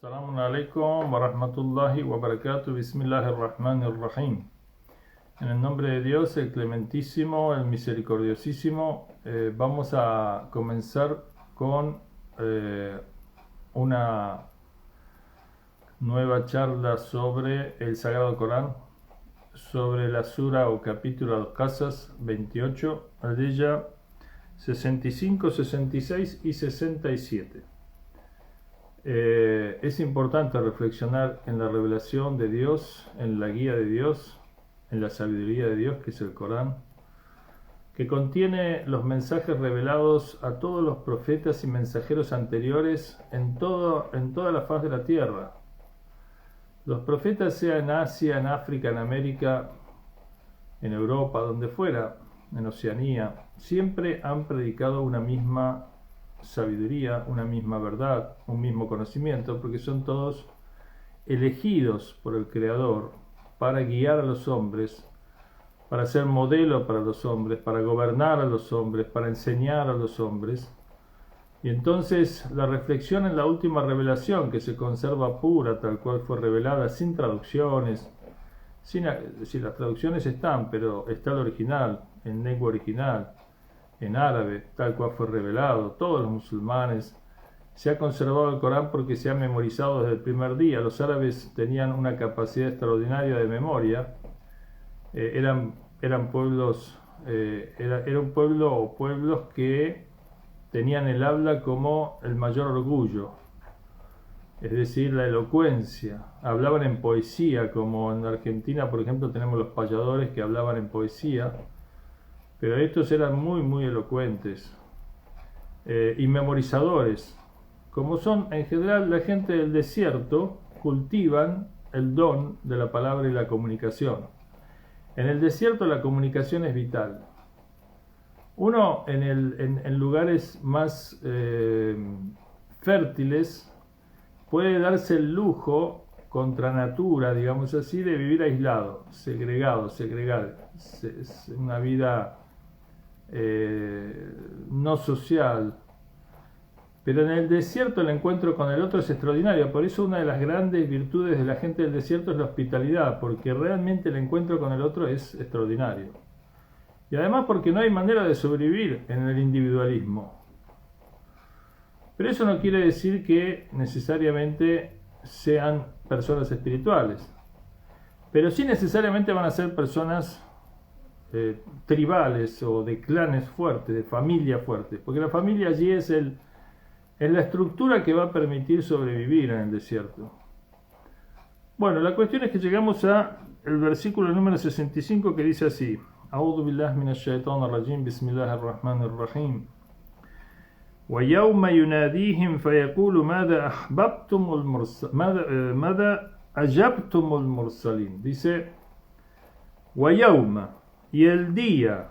Assalamu alaikum wa rahmatullahi wa barakatuh. Bismillahirrahmanirrahim. En el nombre de Dios, el clementísimo, el misericordiosísimo, vamos a comenzar con una nueva charla sobre el Sagrado Corán, sobre la sura o capítulo Al-Qasas 28, de ella 65, 66 y 67. Es importante reflexionar en la revelación de Dios, en la guía de Dios, en la sabiduría de Dios, que es el Corán, que contiene los mensajes revelados a todos los profetas y mensajeros anteriores en toda la faz de la tierra. Los profetas, sea en Asia, en África, en América, en Europa, donde fuera, en Oceanía, siempre han predicado una misma sabiduría, una misma verdad, un mismo conocimiento, porque son todos elegidos por el Creador para guiar a los hombres, para ser modelo para los hombres, para gobernar a los hombres, para enseñar a los hombres. Y entonces la reflexión en la última revelación, que se conserva pura, tal cual fue revelada, sin traducciones, si las traducciones están, pero está el original, en lengua original, en árabe, tal cual fue revelado, todos los musulmanes. Se ha conservado el Corán porque se ha memorizado desde el primer día. Los árabes tenían una capacidad extraordinaria de memoria. Era un pueblo o pueblos que tenían el habla como el mayor orgullo, es decir, la elocuencia. Hablaban en poesía, como en Argentina, por ejemplo, tenemos los payadores que hablaban en poesía, pero estos eran muy elocuentes y memorizadores. Como son en general la gente del desierto, cultivan el don de la palabra y la comunicación. En el desierto la comunicación es vital. Uno en lugares más fértiles puede darse el lujo, contra natura, digamos así, de vivir aislado, segregado, una vida no social. Pero en el desierto el encuentro con el otro es extraordinario. Por eso una de las grandes virtudes de la gente del desierto es la hospitalidad, porque realmente el encuentro con el otro es extraordinario. Y además porque no hay manera de sobrevivir en el individualismo. Pero eso no quiere decir que necesariamente sean personas espirituales. Pero sí necesariamente van a ser personas tribales o de clanes fuertes, de familia fuertes. Porque la familia allí es la estructura que va a permitir sobrevivir en el desierto. Bueno, la cuestión es que llegamos a el versículo número 65, que dice así: A'udhu billahi minash shaitanir rajim, bismillahir rahmanir rahim. وَيَوْمَ يُنَادِيهِمْ فَيَقُولُ مَاذَا أَجَبْتُمُ الْمُرْسَلِينَ. Dice, وَيَوْمَ, y el día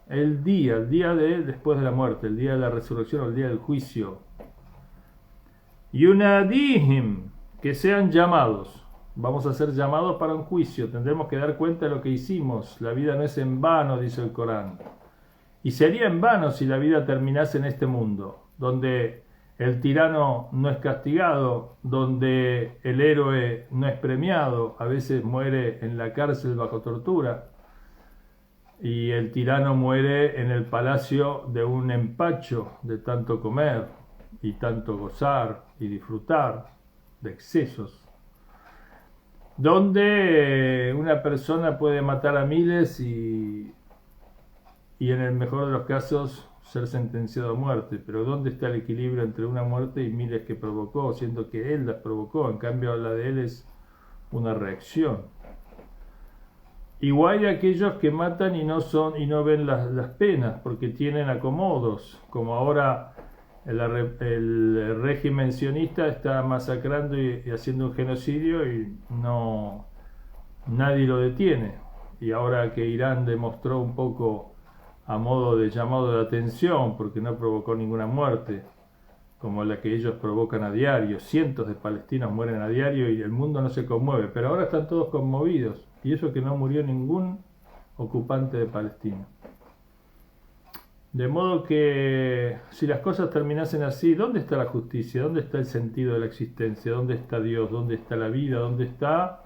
de después de la muerte, el día de la resurrección, el día del juicio. يُنَادِيهِمْ, que sean llamados. Vamos a ser llamados para un juicio, tendremos que dar cuenta de lo que hicimos. La vida no es en vano, dice el Corán. Y sería en vano si la vida terminase en este mundo, donde el tirano no es castigado, donde el héroe no es premiado, a veces muere en la cárcel bajo tortura, y el tirano muere en el palacio de un empacho de tanto comer y tanto gozar y disfrutar de excesos, donde una persona puede matar a miles y en el mejor de los casos ser sentenciado a muerte. Pero ¿dónde está el equilibrio entre una muerte y miles que provocó, siendo que él las provocó? En cambio la de él es una reacción. Igual de aquellos que matan y no ven las penas porque tienen acomodos, como ahora el régimen sionista está masacrando y haciendo un genocidio y nadie lo detiene. Y ahora que Irán demostró un poco a modo de llamado de atención, porque no provocó ninguna muerte, como la que ellos provocan a diario. Cientos de palestinos mueren a diario y el mundo no se conmueve, pero ahora están todos conmovidos, y eso que no murió ningún ocupante de Palestina. De modo que si las cosas terminasen así, ¿dónde está la justicia? ¿Dónde está el sentido de la existencia? ¿Dónde está Dios? ¿Dónde está la vida? ¿Dónde está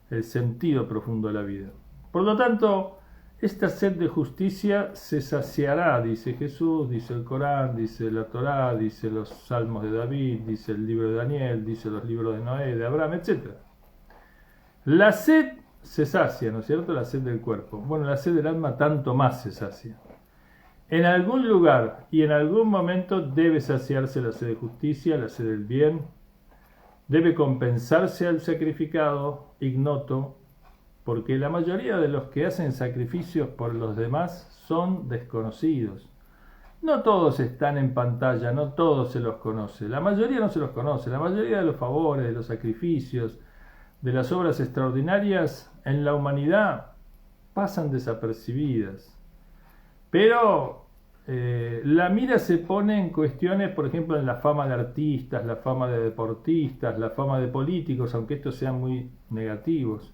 el sentido profundo de la vida? Por lo tanto, esta sed de justicia se saciará, dice Jesús, dice el Corán, dice la Torá, dice los Salmos de David, dice el libro de Daniel, dice los libros de Noé, de Abraham, etc. La sed se sacia, ¿no es cierto? La sed del cuerpo. Bueno, la sed del alma tanto más se sacia. En algún lugar y en algún momento debe saciarse la sed de justicia, la sed del bien, debe compensarse al sacrificado ignoto, porque la mayoría de los que hacen sacrificios por los demás son desconocidos. No todos están en pantalla, no todos se los conoce, la mayoría no se los conoce, la mayoría de los favores, de los sacrificios, de las obras extraordinarias en la humanidad pasan desapercibidas. Pero la mira se pone en cuestiones, por ejemplo, en la fama de artistas, la fama de deportistas, la fama de políticos, aunque estos sean muy negativos,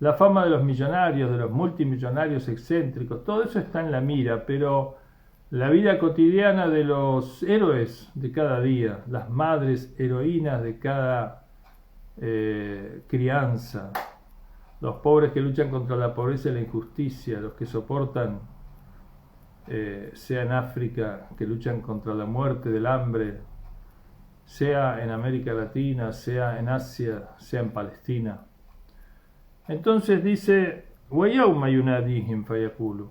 la fama de los millonarios, de los multimillonarios excéntricos, todo eso está en la mira, pero la vida cotidiana de los héroes de cada día, las madres heroínas de cada crianza, los pobres que luchan contra la pobreza y la injusticia, los que soportan, sea en África, que luchan contra la muerte, del hambre, sea en América Latina, sea en Asia, sea en Palestina. Entonces dice, وَيَوْمَ يُنَادِيهِمْ فَيَقُولُ,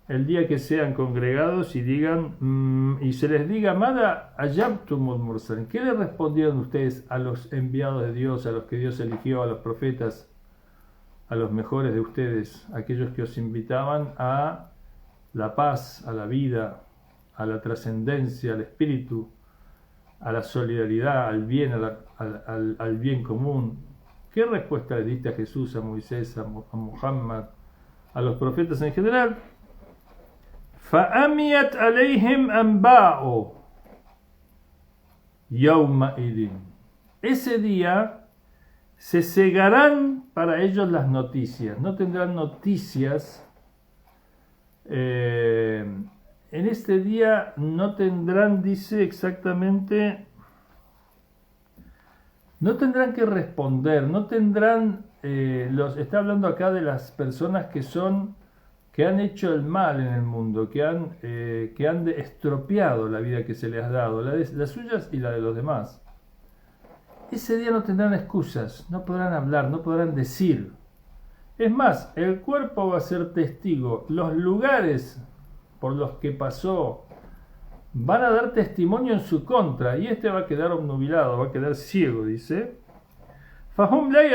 el día que sean congregados y digan, y se les diga, Mada ayabtumul mursalin, ¿qué le respondieron ustedes a los enviados de Dios, a los que Dios eligió, a los profetas, a los mejores de ustedes, aquellos que os invitaban a la paz, a la vida, a la trascendencia, al espíritu, a la solidaridad, al bien, al bien común? ¿Qué respuesta le diste a Jesús, a Moisés, a Muhammad, a los profetas en general? فَأَمِيَتْ عَلَيْهِمْ أَنْبَاءُ يَوْمَئِذٍ. Ese día se cegarán para ellos las noticias, no tendrán noticias. En este día no tendrán, dice exactamente, no tendrán que responder, no tendrán, está hablando acá de las personas que han hecho el mal en el mundo, que han estropeado la vida que se les ha dado, las suyas y la de los demás. Ese día no tendrán excusas, no podrán hablar, no podrán decir. Es más, el cuerpo va a ser testigo, los lugares por los que pasó van a dar testimonio en su contra, y este va a quedar obnubilado, va a quedar ciego, dice. Fahum la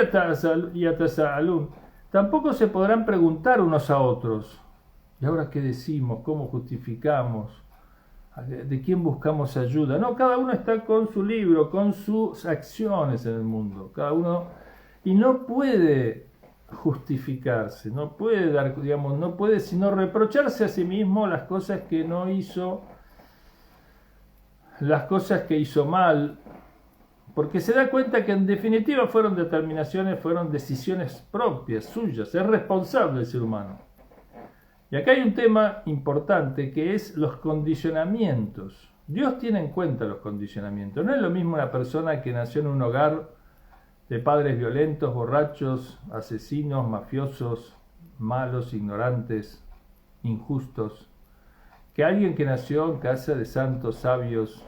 yatasaalun. Tampoco se podrán preguntar unos a otros, ¿y ahora qué decimos? ¿Cómo justificamos? ¿De quién buscamos ayuda? No, cada uno está con su libro, con sus acciones en el mundo, cada uno, y no puede justificarse, no puede dar, digamos, no puede sino reprocharse a sí mismo las cosas que no hizo, las cosas que hizo mal, porque se da cuenta que en definitiva fueron determinaciones, fueron decisiones propias, suyas, es responsable el ser humano. Y acá hay un tema importante que es los condicionamientos. Dios tiene en cuenta los condicionamientos. No es lo mismo una persona que nació en un hogar de padres violentos, borrachos, asesinos, mafiosos, malos, ignorantes, injustos, que alguien que nació en casa de santos, sabios,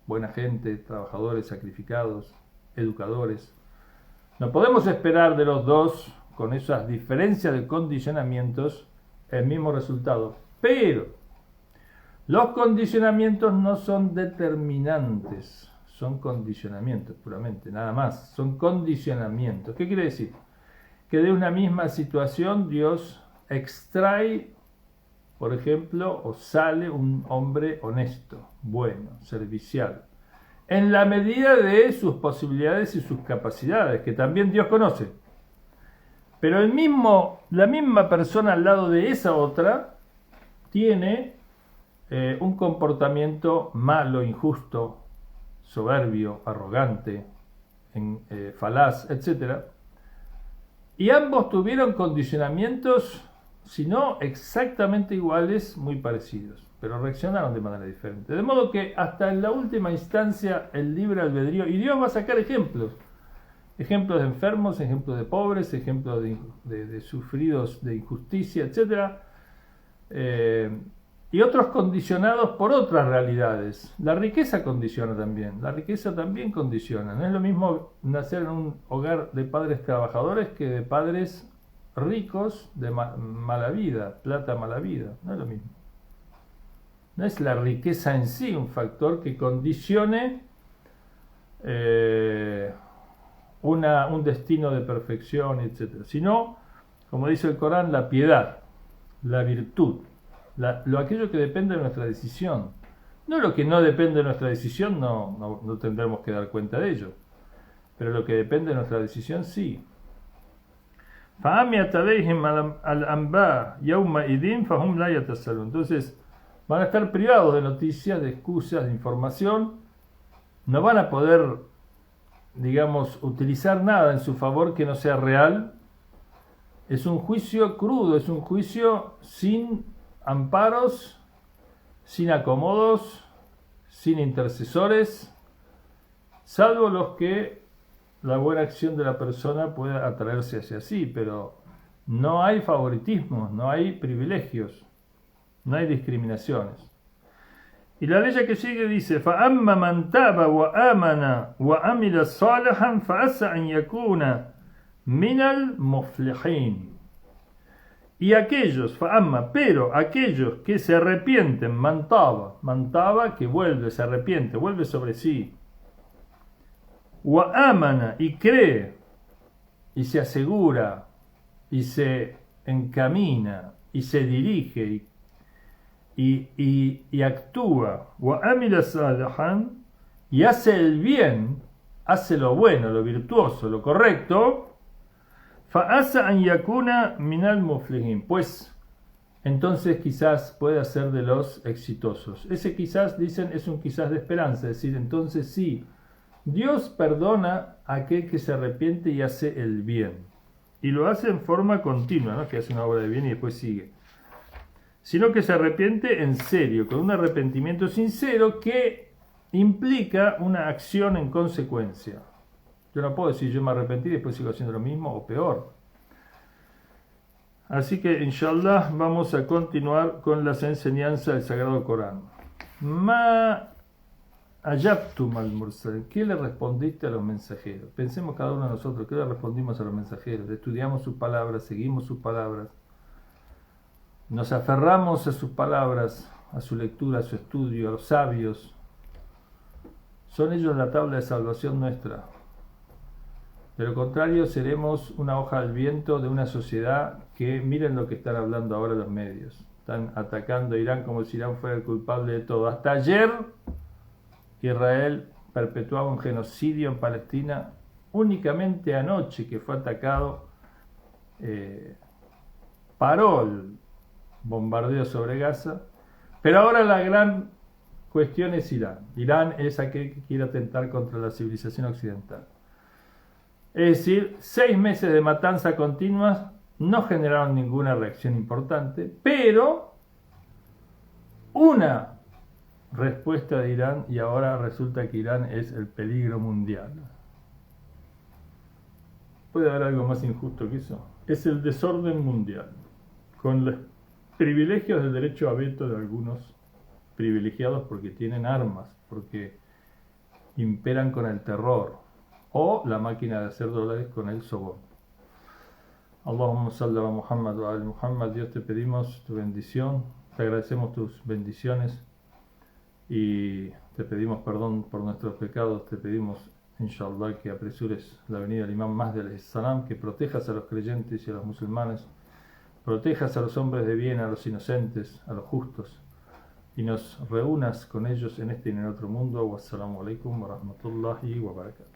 buena gente, trabajadores sacrificados, educadores. No podemos esperar de los dos, con esas diferencias de condicionamientos, el mismo resultado. Pero los condicionamientos no son determinantes, son condicionamientos puramente, nada más. Son condicionamientos. ¿Qué quiere decir? Que de una misma situación Dios extrae, por ejemplo, o sale un hombre honesto, bueno, servicial, en la medida de sus posibilidades y sus capacidades, que también Dios conoce. Pero la misma persona al lado de esa otra tiene un comportamiento malo, injusto, soberbio, arrogante, falaz, etc. Y ambos tuvieron condicionamientos sino exactamente iguales, muy parecidos, pero reaccionaron de manera diferente. De modo que hasta en la última instancia el libre albedrío, y Dios va a sacar ejemplos de enfermos, ejemplos de pobres, ejemplos de sufridos de injusticia, etc. Y otros condicionados por otras realidades. La riqueza condiciona también, la riqueza también condiciona. No es lo mismo nacer en un hogar de padres trabajadores que de padres ricos de mala vida, plata mala vida, no es lo mismo. No es la riqueza en sí un factor que condicione un destino de perfección, etc. Sino, como dice el Corán, la piedad, la virtud, aquello que depende de nuestra decisión. No lo que no depende de nuestra decisión, no tendremos que dar cuenta de ello. Pero lo que depende de nuestra decisión, sí. Entonces van a estar privados de noticias, de excusas, de información, no van a poder, digamos, utilizar nada en su favor que no sea real. Es un juicio crudo, es un juicio sin amparos, sin acomodos, sin intercesores, salvo los que la buena acción de la persona pueda atraerse hacia sí, pero no hay favoritismos, no hay privilegios, no hay discriminaciones. Y la ley que sigue dice: فَأَمَّا مَنْ تَابَ وَآمَنَ وَعَمِلَ صَالِحًا فَعَسَى أَنْ يَكُونَ مِنَ الْمُفْلِحِينَ. Y aquellos, pero aquellos que se arrepienten, mantaba que vuelve, se arrepiente, vuelve sobre sí, wa amana, y cree, y se asegura, y se encamina, y se dirige, y actúa, wa amila salihan, y hace el bien, hace lo bueno, lo virtuoso, lo correcto, fa'asa an yakuna minal muflihin, pues entonces quizás pueda ser de los exitosos. Ese quizás, dicen, es un quizás de esperanza, es decir, entonces sí, Dios perdona a aquel que se arrepiente y hace el bien, y lo hace en forma continua, no que hace una obra de bien y después sigue, sino que se arrepiente en serio, con un arrepentimiento sincero que implica una acción en consecuencia. Yo no puedo decir yo me arrepentí y después sigo haciendo lo mismo o peor. Así que inshallah vamos a continuar con las enseñanzas del Sagrado Corán. Ma ayabtum al mursal. ¿Qué le respondiste a los mensajeros? Pensemos cada uno de nosotros, ¿qué le respondimos a los mensajeros? Estudiamos sus palabras, seguimos sus palabras, nos aferramos a sus palabras, a su lectura, a su estudio, a los sabios. Son ellos la tabla de salvación nuestra. De lo contrario, seremos una hoja al viento de una sociedad que, miren lo que están hablando ahora los medios. Están atacando a Irán como si Irán fuera el culpable de todo. Hasta ayer, Israel perpetuaba un genocidio en Palestina. Únicamente anoche que fue atacado, paró el bombardeo sobre Gaza. Pero ahora la gran cuestión es Irán. Irán es aquel que quiere atentar contra la civilización occidental. Es decir, 6 meses de matanza continuas no generaron ninguna reacción importante, pero una respuesta de Irán, y ahora resulta que Irán es el peligro mundial. ¿Puede haber algo más injusto que eso? Es el desorden mundial, con los privilegios del derecho a veto de algunos privilegiados porque tienen armas, porque imperan con el terror, o la máquina de hacer dólares con el soborno. Allahumma salli ala Muhammad wa ala Muhammad. Dios, te pedimos tu bendición, te agradecemos tus bendiciones y te pedimos perdón por nuestros pecados. Te pedimos, inshallah, que apresures la venida del Imam Mahdi alayhi salam, que protejas a los creyentes y a los musulmanes, protejas a los hombres de bien, a los inocentes, a los justos, y nos reúnas con ellos en este y en el otro mundo. Wassalamu alaikum wa rahmatullahi wa barakatuh.